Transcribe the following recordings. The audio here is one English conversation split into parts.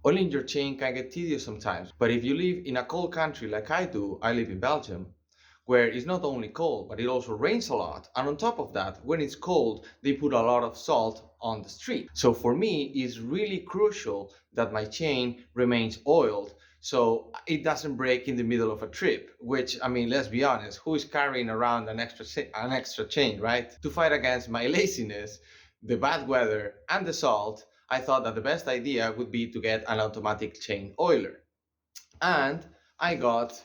Oiling your chain can get tedious sometimes, but if you live in a cold country like I do, I live in Belgium, where it's not only cold, but it also rains a lot. And on top of that, when it's cold, they put a lot of salt on the street. So for me, it's really crucial that my chain remains oiled so it doesn't break in the middle of a trip, which, I mean, let's be honest, who is carrying around an extra chain, right? To fight against my laziness, the bad weather, and the salt, I thought that the best idea would be to get an automatic chain oiler. And I got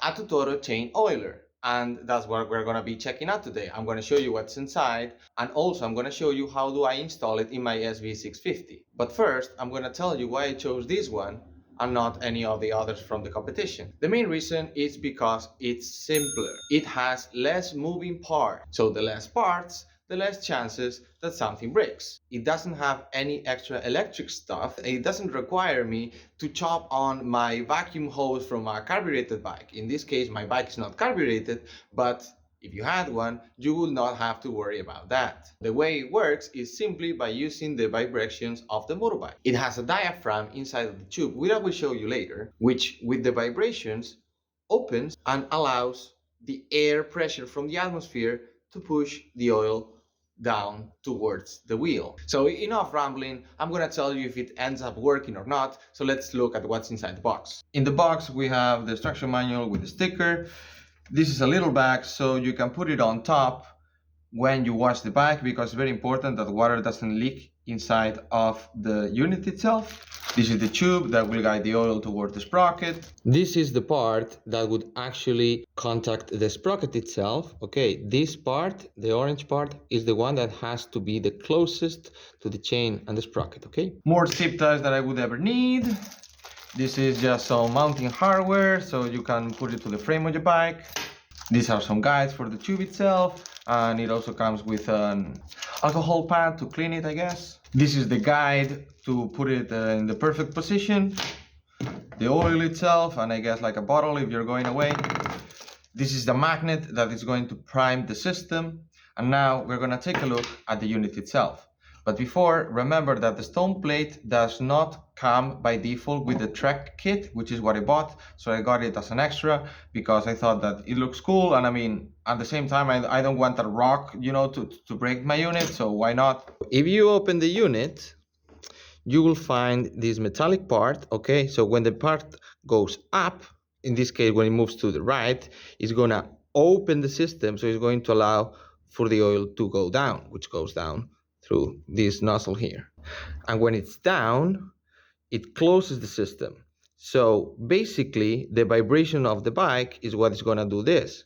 a Tutoro chain oiler. And that's what we're going to be checking out today. I'm going to show you what's inside, and also I'm going to show you how do I install it in my SV650. But first, I'm going to tell you why I chose this one and not any of the others from the competition. The main reason is because it's simpler. It has less moving parts. So the less parts, the less chances that something breaks. It doesn't have any extra electric stuff. It doesn't require me to chop on my vacuum hose from a carbureted bike. In this case, my bike is not carbureted, but if you had one, you would not have to worry about that. The way it works is simply by using the vibrations of the motorbike. It has a diaphragm inside of the tube, which I will show you later, which with the vibrations opens and allows the air pressure from the atmosphere to push the oil down towards the wheel. So enough rambling, I'm gonna tell you if it ends up working or not, so let's look at what's inside the box. In the box we have the instruction manual with a sticker. This is a little bag so you can put it on top when you wash the bike, because it's very important that water doesn't leak inside of the unit itself. This is the tube that will guide the oil towards the sprocket. This is the part that would actually contact the sprocket itself. Okay, this part, the orange part, is the one that has to be the closest to the chain and the sprocket, okay? More zip ties that I would ever need. This is just some mounting hardware, so you can put it to the frame of your bike. These are some guides for the tube itself, and it also comes with an alcohol pad to clean it, I guess. This is the guide to put it in the perfect position. The oil itself, and I guess like a bottle if you're going away. This is the magnet that is going to prime the system. And now we're going to take a look at the unit itself. But before, remember that the stone plate does not come by default with the Trek kit, which is what I bought. So I got it as an extra because I thought that it looks cool. And I mean, at the same time, I don't want a rock, you know, to break my unit. So why not? If you open the unit, you will find this metallic part. Okay, so when the part goes up, in this case, when it moves to the right, it's going to open the system. So it's going to allow for the oil to go down, which goes down through this nozzle here. And when it's down, it closes the system. So basically the vibration of the bike is what is going to do this.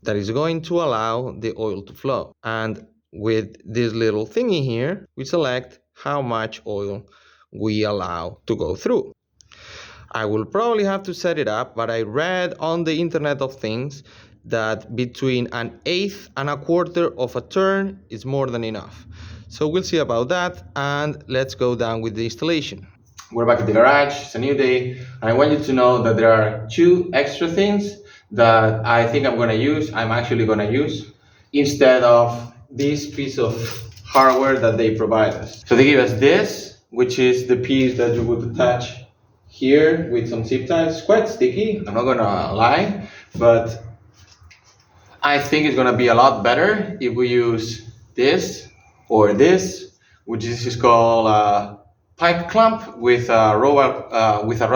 That is going to allow the oil to flow. And with this little thingy here, we select how much oil we allow to go through. I will probably have to set it up, but I read on the Internet of Things that between 1/8 and 1/4 of a turn is more than enough. So we'll see about that, and let's go down with the installation. We're back at the garage, it's a new day, and I want you to know that there are 2 extra things that I think I'm actually gonna use instead of this piece of hardware that they provide us. So they give us this, which is the piece that you would attach here with some zip ties. It's quite sticky, I'm not gonna lie, but I think it's gonna be a lot better if we use this or this, which is called a pipe clamp with a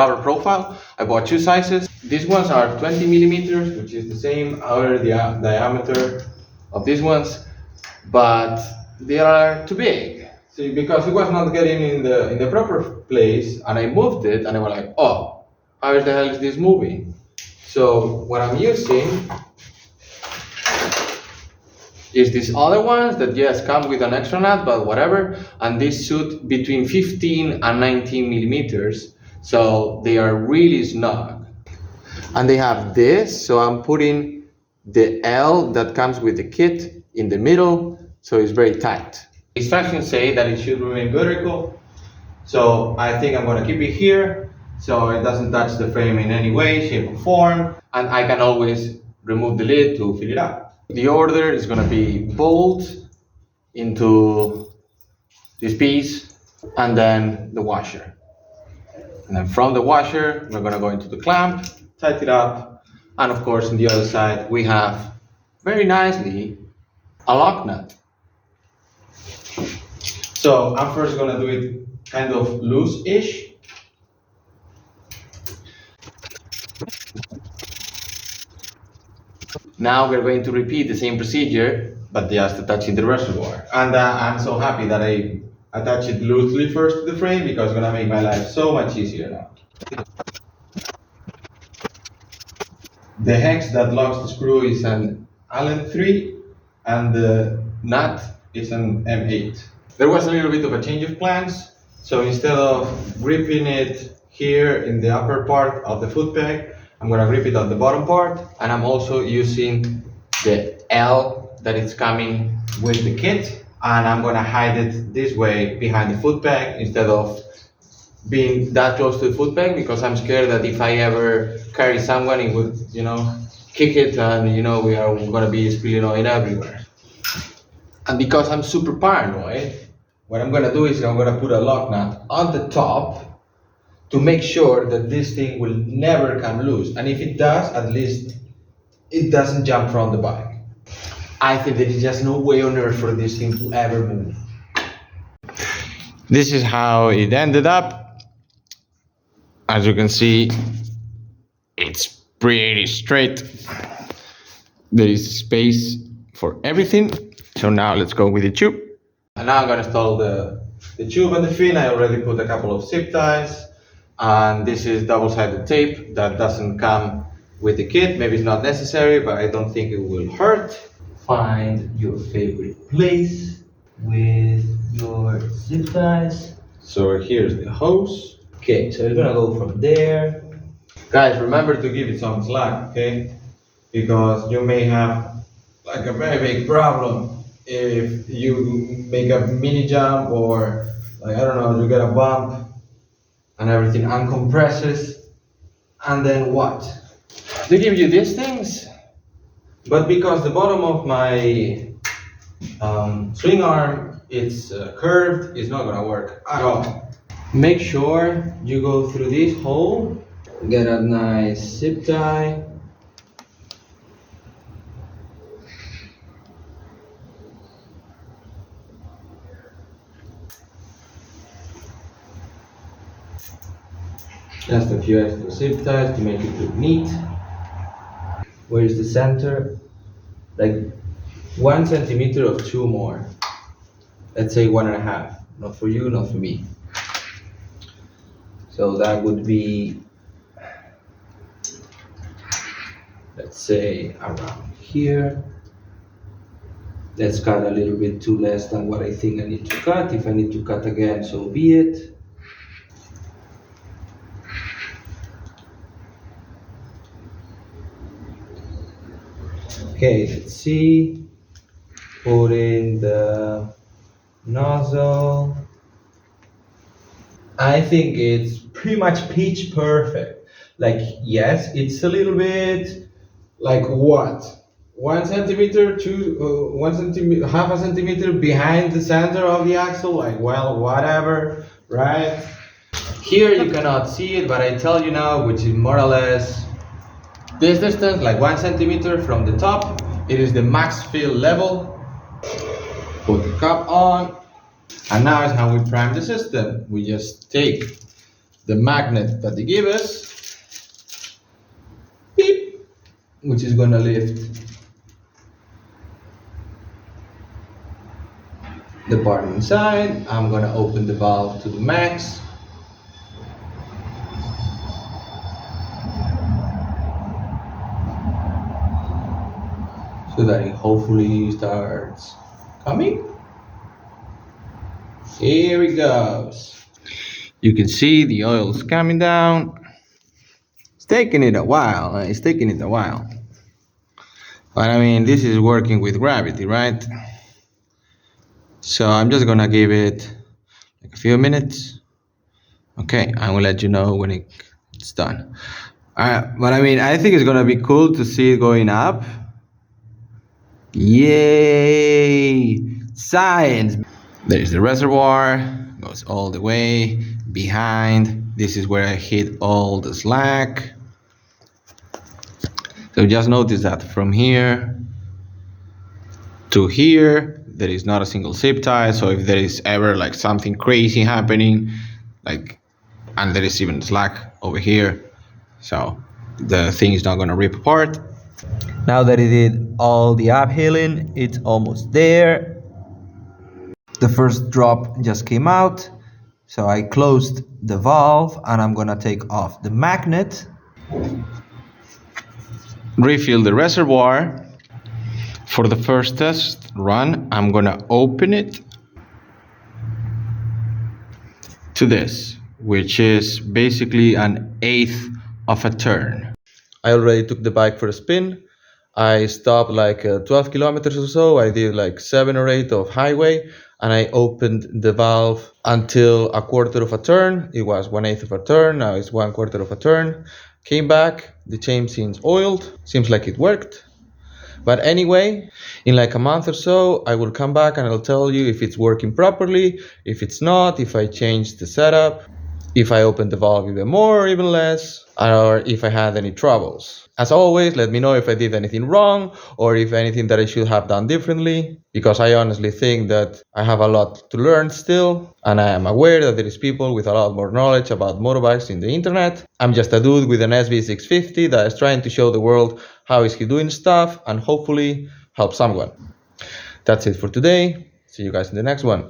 rubber profile. I bought 2 sizes. These ones are 20 millimeters, which is the same outer diameter of these ones, but they are too big. See, because it was not getting in the proper place, and I moved it, and I was like, oh, how the hell is this moving? So what I'm using is these other ones that yes come with an extra nut, but whatever, and these suit between 15 and 19 millimeters, so they are really snug. And they have this, so I'm putting the L that comes with the kit in the middle, so it's very tight. Instructions say that it should remain vertical, so I think I'm going to keep it here so it doesn't touch the frame in any way, shape or form, and I can always remove the lid to fill it up. The order is going to be bolt into this piece, and then the washer. And then from the washer, we're gonna go into the clamp, tight it up, and of course on the other side we have very nicely a lock nut. So I'm first gonna do it kind of loose-ish. Now we're going to repeat the same procedure, but just attaching the reservoir. And I'm so happy that I attach it loosely first to the frame because it's gonna make my life so much easier now. The hex that locks the screw is an Allen 3 and the nut is an M8. There was a little bit of a change of plans, so instead of gripping it here in the upper part of the foot peg, I'm gonna grip it on the bottom part, and I'm also using the L that is coming with the kit, and I'm gonna hide it this way behind the foot peg instead of being that close to the foot peg, because I'm scared that if I ever carry someone, it would, kick it, and we are gonna be spilling oil everywhere. And because I'm super paranoid, what I'm gonna do is I'm gonna put a lock nut on the top to make sure that this thing will never come loose. And if it does, at least it doesn't jump from the bike. I think there is just no way on earth for this thing to ever move. This is how it ended up. As you can see, it's pretty straight. There is space for everything. So now let's go with the tube. And now I'm gonna install the tube and the fin. I already put a couple of zip ties. And this is double-sided tape that doesn't come with the kit. Maybe it's not necessary, but I don't think it will hurt. Find your favorite place with your zip ties. So here's the hose. Okay, so you're gonna go from there. Guys, remember to give it some slack, okay? Because you may have like a very big problem if you make a mini jump or like, I don't know, you get a bump and everything uncompresses, and then what? They give you these things, but because the bottom of my swing arm is curved, it's not gonna work at all. Make sure you go through this hole, get a nice zip tie. Just a few extra zip ties to make it look neat. Where is the center? Like 1 centimeter of two more. Let's say 1.5. Not for you, not for me. So that would be, let's say around here. Let's cut a little bit too less than what I think I need to cut. If I need to cut again, so be it. Okay, let's see. Put in the nozzle. I think it's pretty much pitch perfect. Like, yes, it's a little bit like what? 1 centimeter, 1 centimeter, half a centimeter behind the center of the axle. Like, well, whatever, right? Here you cannot see it, but I tell you now, which is more or less this distance, like 1 centimeter from the top. It is the max fill level. Put the cap on, and now is how we prime the system. We just take the magnet that they give us, beep, which is gonna lift the part inside. I'm gonna open the valve to the max. So that it hopefully starts coming. Here it goes. You can see the oil's coming down. It's taking it a while. But I mean, this is working with gravity, right? So I'm just gonna give it like a few minutes. Okay, I will let you know when it's done. But I mean, I think it's gonna be cool to see it going up. Yay! Science! There's the reservoir goes all the way behind. This is where I hit all the slack. So just notice that from here to here, there is not a single zip tie. So if there is ever like something crazy happening, like, and there is even slack over here, so the thing is not gonna rip apart. Now that it did all the uphealing, it's almost there. The first drop just came out. So I closed the valve and I'm gonna take off the magnet. Refill the reservoir. For the first test run, I'm gonna open it to this, which is basically an eighth of a turn. I already took the bike for a spin. I stopped like 12 kilometers or so. I did like 7 or 8 of highway, and I opened the valve until a quarter of a turn. It was 1/8 of a turn. Now it's 1/4 of a turn. Came back, the chain seems oiled. Seems like it worked. But anyway, in like a month or so, I will come back and I'll tell you if it's working properly, if it's not, if I changed the setup, if I opened the valve even more or even less, or if I had any troubles. As always, let me know if I did anything wrong or if anything that I should have done differently, because I honestly think that I have a lot to learn still, and I am aware that there is people with a lot more knowledge about motorbikes in the internet. I'm just a dude with an SB650 that is trying to show the world how is he doing stuff and hopefully help someone. That's it for today. See you guys in the next one.